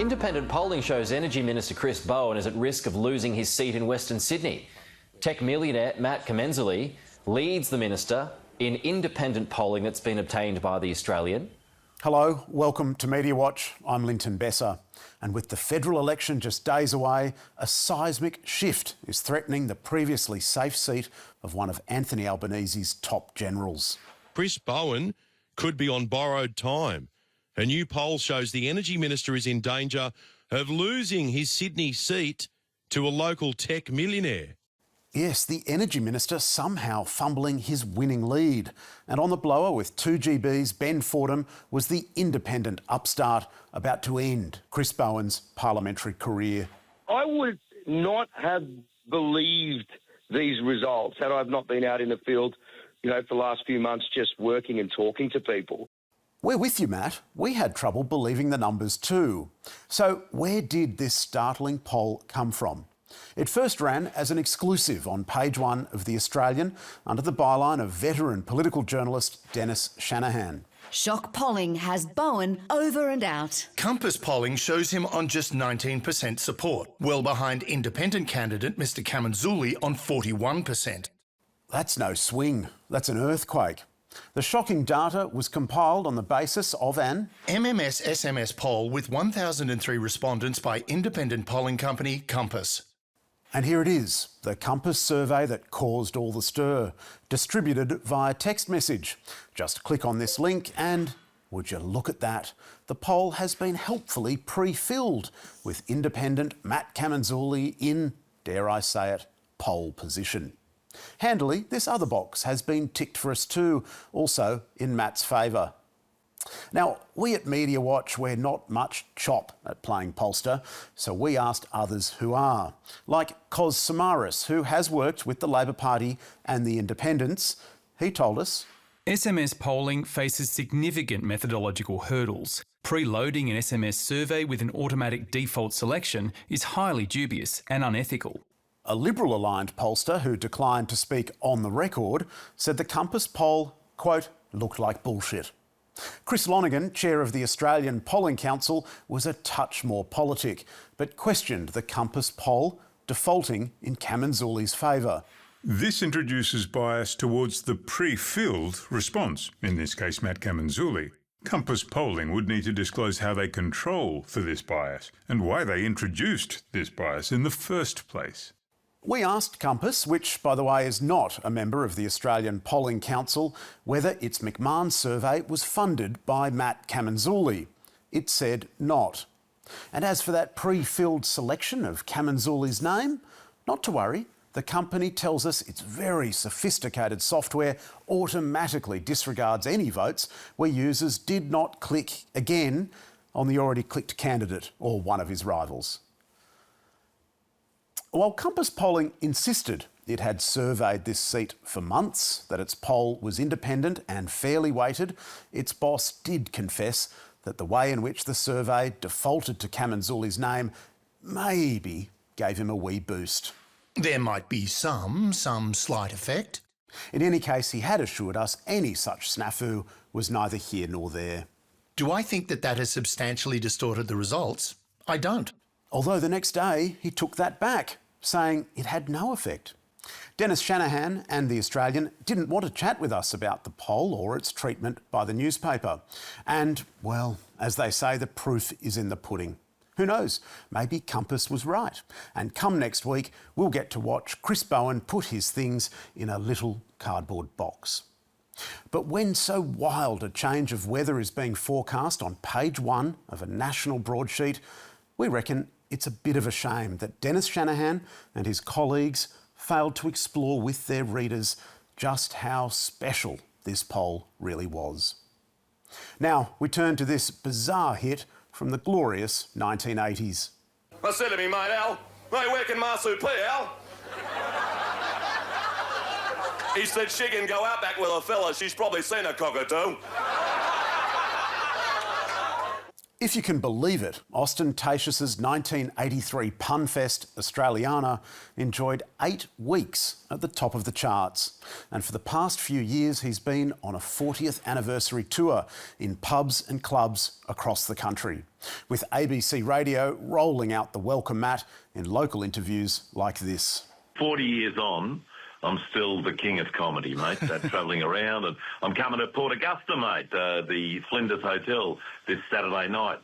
Independent polling shows Energy Minister Chris Bowen is at risk of losing his seat in Western Sydney. Tech millionaire Matt Kamenzuli leads the minister in independent polling that's been obtained by The Australian. Hello, welcome to Media Watch. I'm Linton Besser. And with the federal election just days away, a seismic shift is threatening the previously safe seat of one of Anthony Albanese's top generals. Chris Bowen could be on borrowed time. A new poll shows the Energy Minister is in danger of losing his Sydney seat to a local tech millionaire. Yes, the Energy Minister somehow fumbling his winning lead. And on the blower with 2GB's Ben Fordham was the independent upstart about to end Chris Bowen's parliamentary career. I would not have believed these results had I not been out in the field, for the last few months just working and talking to people. We're with you, Matt. We had trouble believing the numbers too. So where did this startling poll come from? It first ran as an exclusive on page one of The Australian under the byline of veteran political journalist Dennis Shanahan. Shock polling has Bowen over and out. Compass polling shows him on just 19% support, well behind independent candidate Mr Kamenzuli on 41%. That's no swing, that's an earthquake. The shocking data was compiled on the basis of an MMS SMS poll with 1,003 respondents by independent polling company Compass. And here it is, the Compass survey that caused all the stir, distributed via text message. Just click on this link and, would you look at that, the poll has been helpfully pre-filled with independent Matt Kamenzuli in, dare I say it, pole position. Handily, this other box has been ticked for us too, also in Matt's favour. Now, we at Media Watch, we're not much chop at playing pollster, so we asked others who are, like Cos Samaras, who has worked with the Labor Party and the Independents. He told us SMS polling faces significant methodological hurdles. Preloading an SMS survey with an automatic default selection is highly dubious and unethical. A Liberal-aligned pollster who declined to speak on the record said the Compass poll, quote, looked like bullshit. Chris Lonergan, chair of the Australian Polling Council, was a touch more politic, but questioned the Compass poll, defaulting in Kamenzuli's favour. This introduces bias towards the pre-filled response, in this case Matt Kamenzuli. Compass polling would need to disclose how they control for this bias and why they introduced this bias in the first place. We asked Compass, which, by the way, is not a member of the Australian Polling Council, whether its McMahon survey was funded by Matt Kamenzuli. It said not. And as for that pre-filled selection of Kamenzuli's name, not to worry, the company tells us its very sophisticated software automatically disregards any votes where users did not click again on the already clicked candidate or one of his rivals. While Compass polling insisted it had surveyed this seat for months, that its poll was independent and fairly weighted, its boss did confess that the way in which the survey defaulted to Kamenzuli's name maybe gave him a wee boost. There might be some slight effect. In any case, he had assured us any such snafu was neither here nor there. Do I think that has substantially distorted the results? I don't. Although the next day he took that back, saying it had no effect. Dennis Shanahan and The Australian didn't want to chat with us about the poll or its treatment by the newspaper. And, well, as they say, the proof is in the pudding. Who knows, maybe Compass was right. And come next week, we'll get to watch Chris Bowen put his things in a little cardboard box. But when so wild a change of weather is being forecast on page one of a national broadsheet, we reckon it's a bit of a shame that Dennis Shanahan and his colleagues failed to explore with their readers just how special this poll really was. Now we turn to this bizarre hit from the glorious 1980s. I said to me mate Al, "Hey, where can Marsu be, Al?" He said she can go out back with a fella, she's probably seen a cockatoo. If you can believe it, Ostentatious's 1983 Punfest Australiana enjoyed 8 weeks at the top of the charts. And for the past few years, he's been on a 40th anniversary tour in pubs and clubs across the country. with ABC Radio rolling out the welcome mat in local interviews like this. 40 years on, I'm still the king of comedy, mate. Travelling around, and I'm coming to Port Augusta, mate, the Flinders Hotel this Saturday night.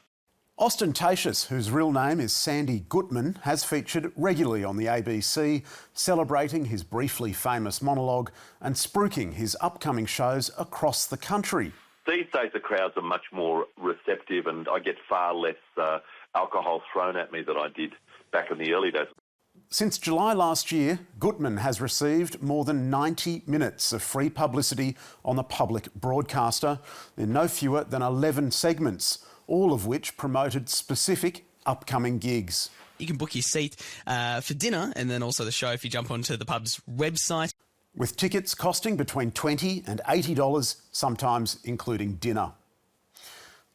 Ostentatious, whose real name is Sandy Gutman, has featured regularly on the ABC, celebrating his briefly famous monologue and spruiking his upcoming shows across the country. These days the crowds are much more receptive and I get far less alcohol thrown at me than I did back in the early days. Since July last year, Gutman has received more than 90 minutes of free publicity on the public broadcaster in no fewer than 11 segments, all of which promoted specific upcoming gigs. You can book your seat for dinner and then also the show if you jump onto the pub's website. With tickets costing between $20 and $80, sometimes including dinner.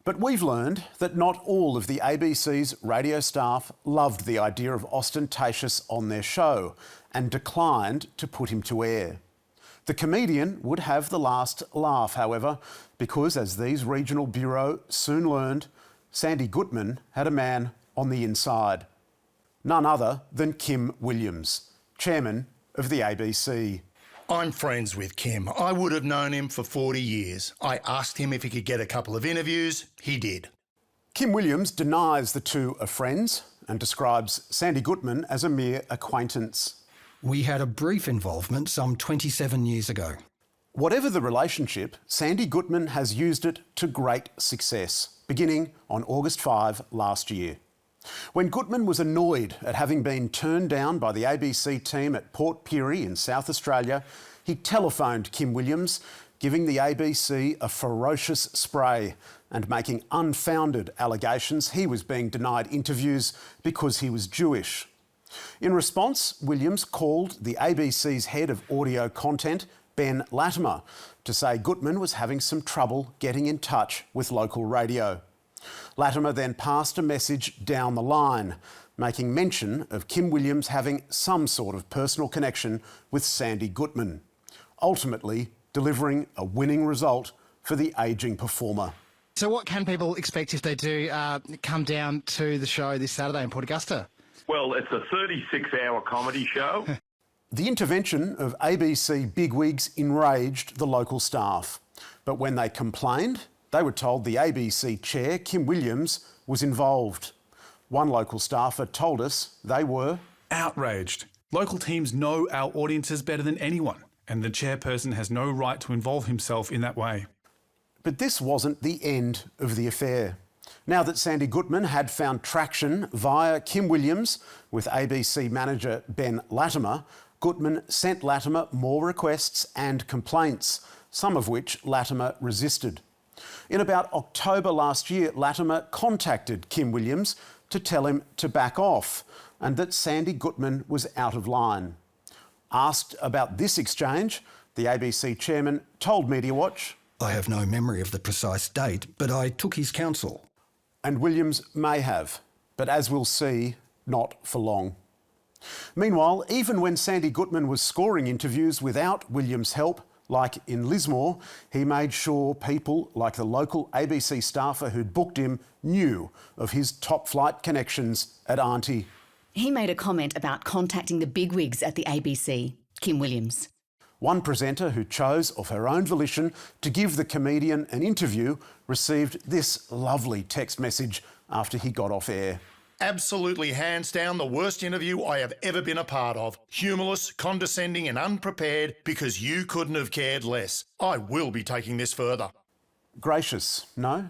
But we've learned that not all of the ABC's radio staff loved the idea of Ostentatious on their show and declined to put him to air. The comedian would have the last laugh, however, because, as these regional bureaux soon learned, Sandy Gutman had a man on the inside. None other than Kim Williams, chairman of the ABC. I'm friends with Kim. I would have known him for 40 years. I asked him if he could get a couple of interviews. He did. Kim Williams denies the two are friends and describes Sandy Gutman as a mere acquaintance. We had a brief involvement some 27 years ago. Whatever the relationship, Sandy Gutman has used it to great success, beginning on August 5 last year. When Gutman was annoyed at having been turned down by the ABC team at Port Pirie in South Australia, he telephoned Kim Williams, giving the ABC a ferocious spray and making unfounded allegations he was being denied interviews because he was Jewish. In response, Williams called the ABC's head of audio content, Ben Latimer, to say Gutman was having some trouble getting in touch with local radio. Latimer then passed a message down the line, making mention of Kim Williams having some sort of personal connection with Sandy Gutman, ultimately delivering a winning result for the ageing performer. So what can people expect if they do come down to the show this Saturday in Port Augusta? Well, it's a 36-hour comedy show. The intervention of ABC bigwigs enraged the local staff, but when they complained, they were told the ABC chair, Kim Williams, was involved. One local staffer told us they were outraged. Local teams know our audiences better than anyone, and the chairperson has no right to involve himself in that way. But this wasn't the end of the affair. Now that Sandy Gutman had found traction via Kim Williams with ABC manager Ben Latimer, Gutman sent Latimer more requests and complaints, some of which Latimer resisted. In about October last year, Latimer contacted Kim Williams to tell him to back off and that Sandy Gutman was out of line. Asked about this exchange, the ABC chairman told Media Watch, "I have no memory of the precise date, but I took his counsel." And Williams may have, but as we'll see, not for long. Meanwhile, even when Sandy Gutman was scoring interviews without Williams' help, like in Lismore, he made sure people like the local ABC staffer who'd booked him knew of his top-flight connections at Auntie. He made a comment about contacting the bigwigs at the ABC, Kim Williams. One presenter who chose of her own volition to give the comedian an interview received this lovely text message after he got off air. Absolutely, hands down, the worst interview I have ever been a part of. Humorless, condescending and unprepared because you couldn't have cared less. I will be taking this further. Gracious, no?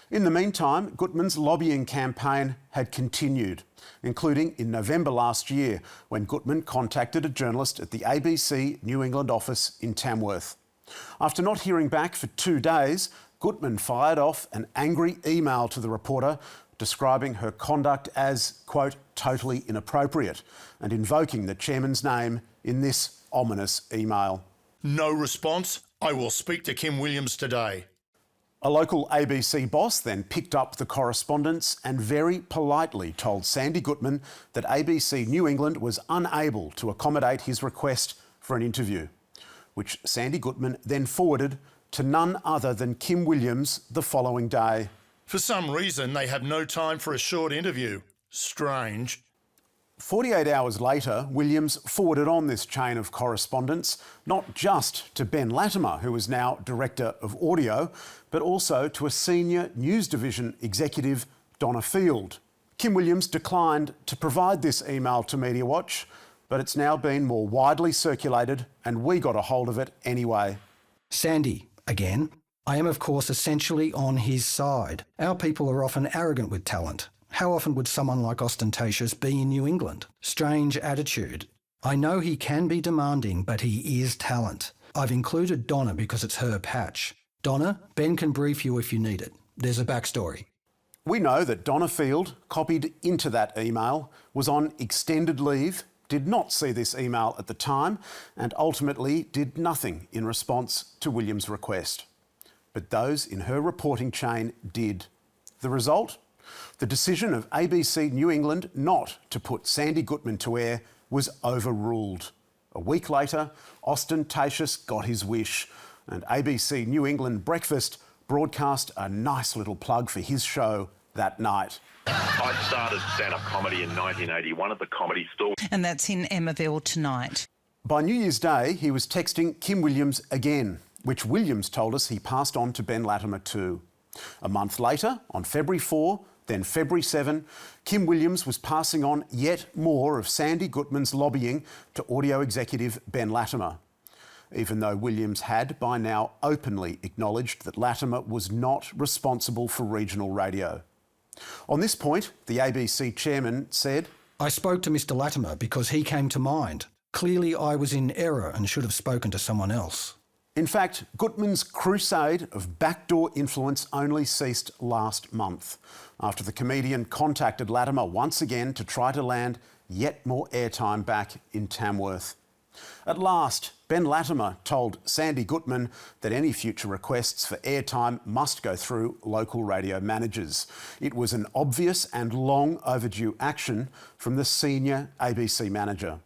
In the meantime, Gutman's lobbying campaign had continued, including in November last year when Gutman contacted a journalist at the ABC New England office in Tamworth. After not hearing back for 2 days, Gutman fired off an angry email to the reporter describing her conduct as, quote, totally inappropriate and invoking the chairman's name in this ominous email. No response. I will speak to Kim Williams today. A local ABC boss then picked up the correspondence and very politely told Sandy Gutman that ABC New England was unable to accommodate his request for an interview, which Sandy Gutman then forwarded to none other than Kim Williams the following day. For some reason, they have no time for a short interview. Strange. 48 hours later, Williams forwarded on this chain of correspondence, not just to Ben Latimer, who is now Director of Audio, but also to a senior News Division executive, Donna Field. Kim Williams declined to provide this email to Media Watch, but it's now been more widely circulated and we got a hold of it anyway. Sandy, again. I am, of course, essentially on his side. Our people are often arrogant with talent. How often would someone like Ostentatious be in New England? Strange attitude. I know he can be demanding, but he is talent. I've included Donna because it's her patch. Donna, Ben can brief you if you need it. There's a backstory. We know that Donna Field, copied into that email, was on extended leave, did not see this email at the time, and ultimately did nothing in response to Williams' request. But those in her reporting chain did. The result? The decision of ABC New England not to put Sandy Gutman to air was overruled. A week later, Ostentatious got his wish, and ABC New England Breakfast broadcast a nice little plug for his show that night. I started stand-up comedy in 1981 at the Comedy Store. And that's in Emmaville tonight. By New Year's Day, he was texting Kim Williams again, which Williams told us he passed on to Ben Latimer too. A month later, on February 4, then February 7, Kim Williams was passing on yet more of Sandy Gutman's lobbying to audio executive Ben Latimer, even though Williams had by now openly acknowledged that Latimer was not responsible for regional radio. On this point, the ABC chairman said, I spoke to Mr. Latimer because he came to mind. Clearly I was in error and should have spoken to someone else. In fact, Gutman's crusade of backdoor influence only ceased last month, after the comedian contacted Latimer once again to try to land yet more airtime back in Tamworth. At last, Ben Latimer told Sandy Gutman that any future requests for airtime must go through local radio managers. It was an obvious and long overdue action from the senior ABC manager.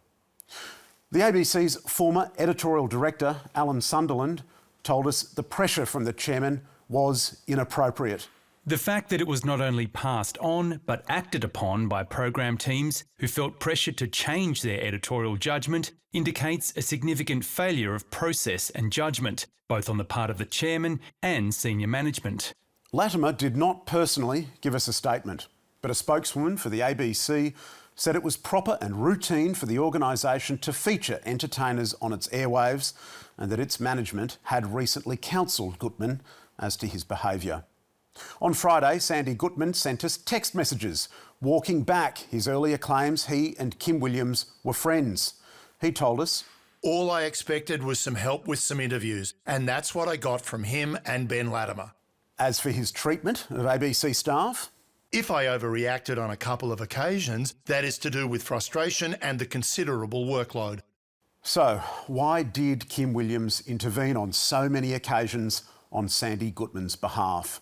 The ABC's former editorial director, Alan Sunderland, told us the pressure from the chairman was inappropriate. The fact that it was not only passed on but acted upon by program teams who felt pressure to change their editorial judgment indicates a significant failure of process and judgment, both on the part of the chairman and senior management. Latimer did not personally give us a statement, but a spokeswoman for the ABC said it was proper and routine for the organisation to feature entertainers on its airwaves and that its management had recently counselled Gutman as to his behaviour. On Friday, Sandy Gutman sent us text messages walking back his earlier claims he and Kim Williams were friends. He told us, All I expected was some help with some interviews, and that's what I got from him and Ben Latimer. As for his treatment of ABC staff, if I overreacted on a couple of occasions, that is to do with frustration and the considerable workload. So, why did Kim Williams intervene on so many occasions on Sandy Gutman's behalf?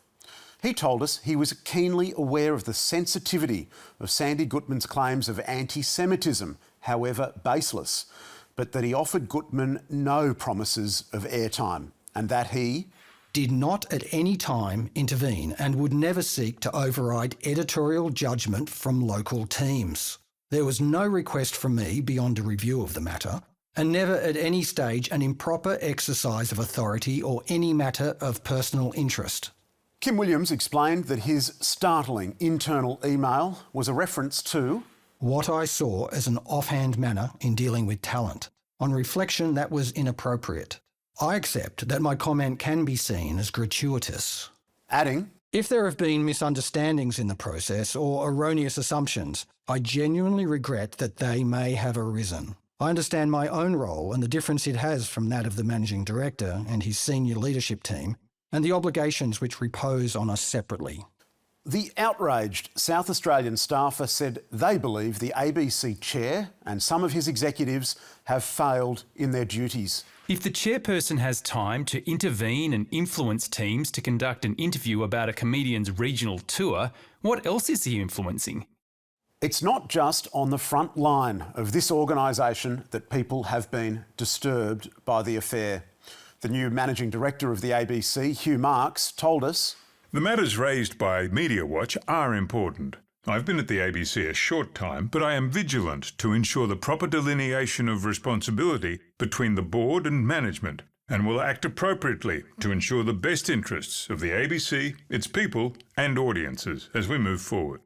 He told us he was keenly aware of the sensitivity of Sandy Gutman's claims of anti-Semitism, however baseless, but that he offered Gutman no promises of airtime and that he did not at any time intervene and would never seek to override editorial judgment from local teams. There was no request from me beyond a review of the matter, and never at any stage an improper exercise of authority or any matter of personal interest. Kim Williams explained that his startling internal email was a reference to what I saw as an offhand manner in dealing with talent. On reflection, that was inappropriate. I accept that my comment can be seen as gratuitous. Adding, if there have been misunderstandings in the process or erroneous assumptions, I genuinely regret that they may have arisen. I understand my own role and the difference it has from that of the Managing Director and his senior leadership team, and the obligations which repose on us separately. The outraged South Australian staffer said they believe the ABC chair and some of his executives have failed in their duties. If the chairperson has time to intervene and influence teams to conduct an interview about a comedian's regional tour, what else is he influencing? It's not just on the front line of this organisation that people have been disturbed by the affair. The new Managing Director of the ABC, Hugh Marks, told us, The matters raised by Media Watch are important. I've been at the ABC a short time, but I am vigilant to ensure the proper delineation of responsibility between the board and management, and will act appropriately to ensure the best interests of the ABC, its people and audiences as we move forward.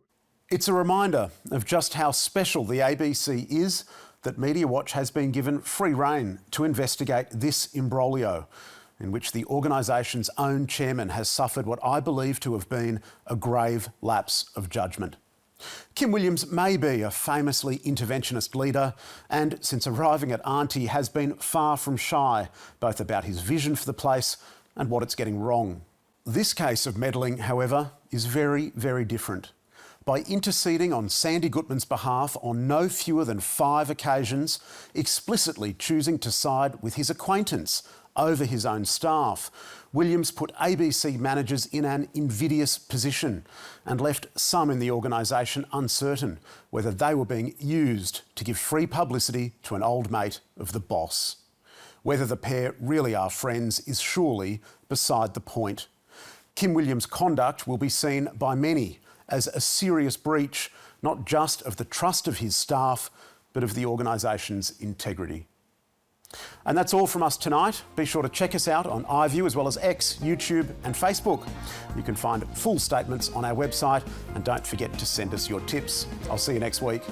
It's a reminder of just how special the ABC is that Media Watch has been given free rein to investigate this imbroglio, in which the organisation's own chairman has suffered what I believe to have been a grave lapse of judgment. Kim Williams may be a famously interventionist leader, and since arriving at Auntie has been far from shy, both about his vision for the place and what it's getting wrong. This case of meddling, however, is very, very different. By interceding on Sandy Gutman's behalf on no fewer than 5 occasions, explicitly choosing to side with his acquaintance over his own staff, Williams put ABC managers in an invidious position and left some in the organisation uncertain whether they were being used to give free publicity to an old mate of the boss. Whether the pair really are friends is surely beside the point. Kim Williams' conduct will be seen by many as a serious breach, not just of the trust of his staff, but of the organisation's integrity. And that's all from us tonight. Be sure to check us out on iView as well as X, YouTube and Facebook. You can find full statements on our website, and don't forget to send us your tips. I'll see you next week.